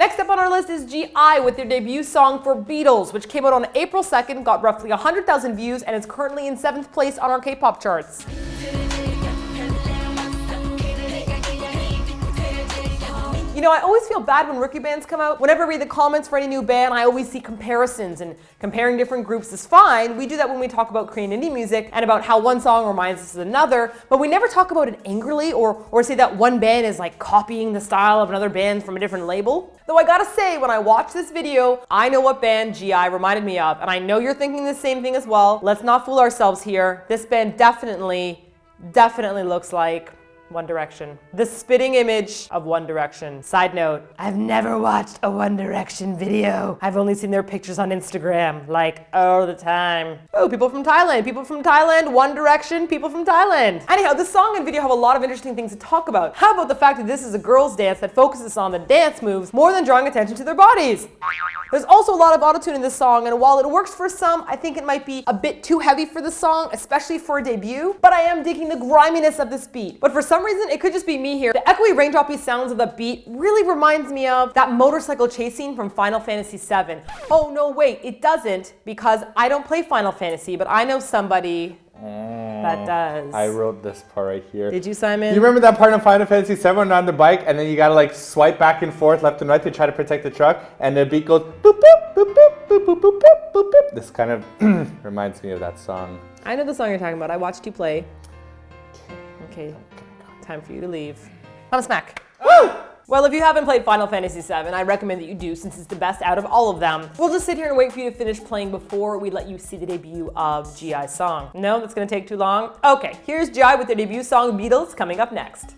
Next up on our list is GI with their debut song for Beatles, which came out on April 2nd, got roughly 100,000 views, and is currently in 7th place on our K-pop charts. You know, I always feel bad when rookie bands come out. Whenever I read the comments for any new band, I always see comparisons, and comparing different groups is fine. We do that when we talk about Korean indie music and about how one song reminds us of another, but we never talk about it angrily or say that one band is like copying the style of another band from a different label. Though I gotta say, when I watch this video, I know what band GI reminded me of, and I know you're thinking the same thing as well. Let's not fool ourselves here. This band definitely looks like One Direction. The spitting image of One Direction. Side note, I've never watched a One Direction video. I've only seen their pictures on Instagram, like all the time. Oh, people from Thailand, One Direction, people from Thailand. Anyhow, this song and video have a lot of interesting things to talk about. How about the fact that this is a girls' dance that focuses on the dance moves more than drawing attention to their bodies? There's also a lot of autotune in this song, and while it works for some, I think it might be a bit too heavy for the song, especially for a debut, but I am digging the griminess of this beat. But for some reason, it could just be me here. The echoey, raindroppy sounds of the beat really reminds me of that motorcycle chase scene from Final Fantasy VII. Oh no, wait, it doesn't, because I don't play Final Fantasy, but I know somebody that does. I wrote this part right here. Did you, Simon? You remember that part of Final Fantasy VII when on the bike and then you gotta like swipe back and forth left and right to try to protect the truck, and the beat goes boop boop boop boop boop boop boop boop boop boop. This kind of reminds me of that song. I know the song you're talking about. I watched you play. Okay, time for you to leave. I'm a smack. Woo! Well, if you haven't played Final Fantasy VII, I recommend that you do, since it's the best out of all of them. We'll just sit here and wait for you to finish playing before we let you see the debut of GI's song. No, that's gonna take too long? Okay, here's GI with their debut song, Beatles, coming up next.